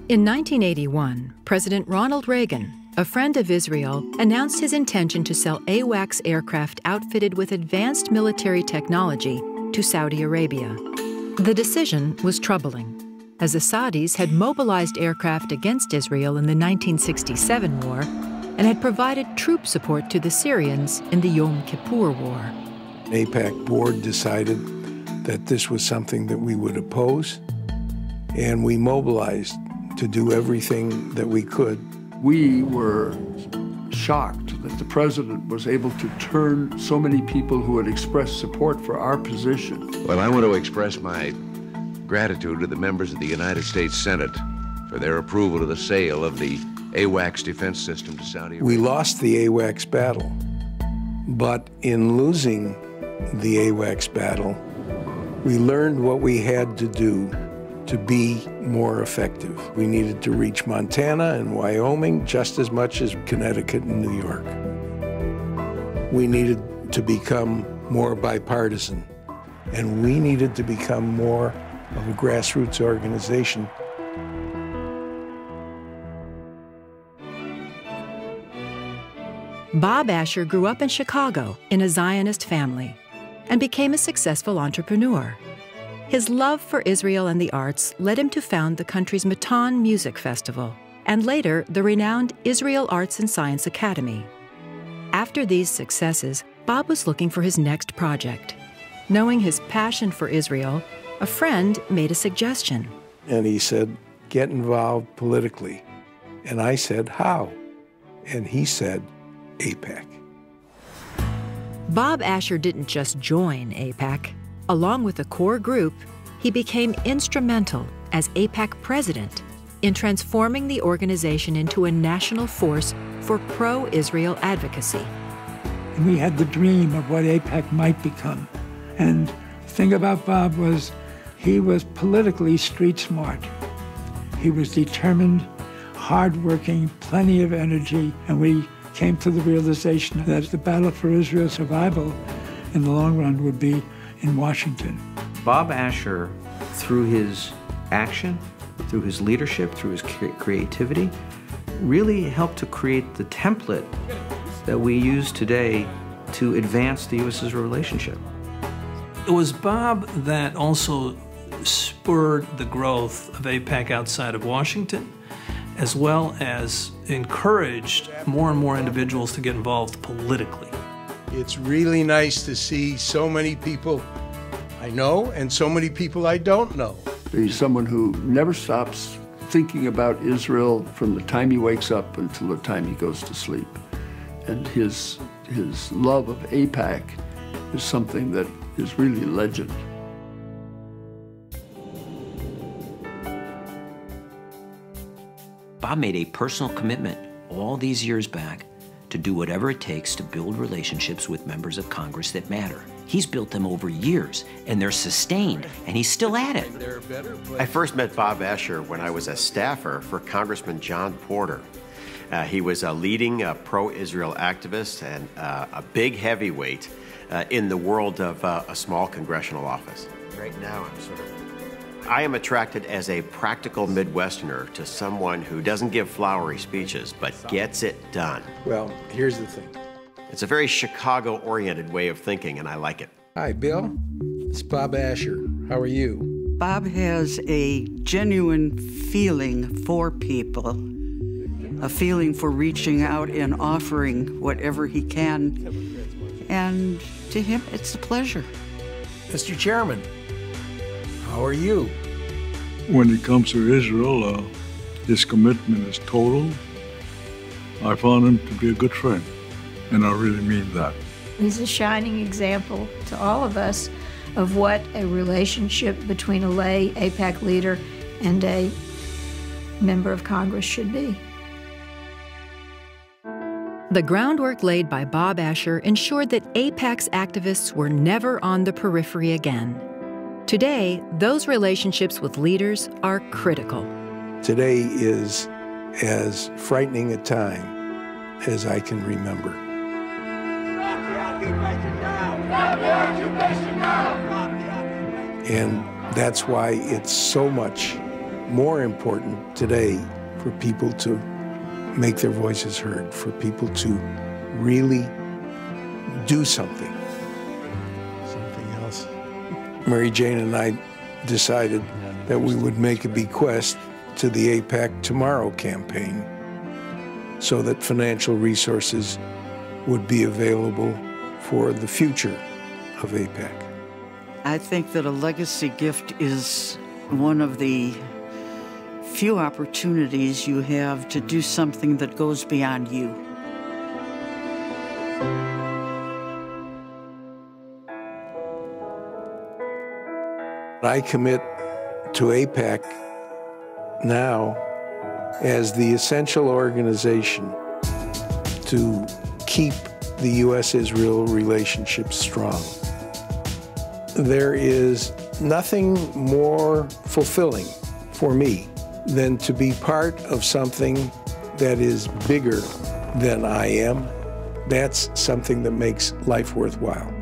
In 1981, President Ronald Reagan, a friend of Israel, announced his intention to sell AWACS aircraft outfitted with advanced military technology to Saudi Arabia. The decision was troubling, as the Saudis had mobilized aircraft against Israel in the 1967 war and had provided troop support to the Syrians in the Yom Kippur War. AIPAC board decided that this was something that we would oppose, and we mobilized to do everything that we could. We were shocked that the president was able to turn so many people who had expressed support for our position. Well, I want to express my gratitude to the members of the United States Senate for their approval of the sale of the AWACS defense system to Saudi Arabia. We lost the AWACS battle, but in losing the AWACS battle, we learned what we had to do to be more effective. We needed to reach Montana and Wyoming just as much as Connecticut and New York. We needed to become more bipartisan, and we needed to become more of a grassroots organization. Bob Asher grew up in Chicago in a Zionist family and became a successful entrepreneur. His love for Israel and the arts led him to found the country's Matan Music Festival and later the renowned Israel Arts and Science Academy. After these successes, Bob was looking for his next project. Knowing his passion for Israel, a friend made a suggestion. And he said, get involved politically. And I said, how? And he said, AIPAC. Bob Asher didn't just join AIPAC. Along with the core group, he became instrumental as AIPAC president in transforming the organization into a national force for pro-Israel advocacy. And we had the dream of what AIPAC might become. And the thing about Bob was he was politically street smart. He was determined, hardworking, plenty of energy, and we came to the realization that the battle for Israel's survival in the long run would be in Washington. Bob Asher, through his action, through his leadership, through his creativity, really helped to create the template that we use today to advance the U.S.-Israel relationship. It was Bob that also spurred the growth of AIPAC outside of Washington, as well as encouraged more and more individuals to get involved politically. It's really nice to see so many people I know and so many people I don't know. He's someone who never stops thinking about Israel from the time he wakes up until the time he goes to sleep. And his love of AIPAC is something that is really legend. Bob made a personal commitment all these years back to do whatever it takes to build relationships with members of Congress that matter. He's built them over years, and they're sustained, and he's still at it. I first met Bob Asher when I was a staffer for Congressman John Porter. He was a leading pro-Israel activist and a big heavyweight in the world of a small congressional office. Right now, I am attracted as a practical Midwesterner to someone who doesn't give flowery speeches, but gets it done. Well, here's the thing. It's a very Chicago-oriented way of thinking, and I like it. Hi, Bill. It's Bob Asher. How are you? Bob has a genuine feeling for people, a feeling for reaching out and offering whatever he can, and to him, it's a pleasure. Mr. Chairman, how are you? When it comes to Israel, his commitment is total. I found him to be a good friend, and I really mean that. He's a shining example to all of us of what a relationship between a lay AIPAC leader and a member of Congress should be. The groundwork laid by Bob Asher ensured that AIPAC's activists were never on the periphery again. Today, those relationships with leaders are critical. Today is as frightening a time as I can remember. And that's why it's so much more important today for people to make their voices heard, for people to really do something. Something else. Mary Jane and I decided that we would make a bequest to the AIPAC Tomorrow campaign so that financial resources would be available for the future of AIPAC. I think that a legacy gift is one of the few opportunities you have to do something that goes beyond you. I commit to AIPAC now as the essential organization to keep the U.S.-Israel relationship strong. There is nothing more fulfilling for me than to be part of something that is bigger than I am. That's something that makes life worthwhile.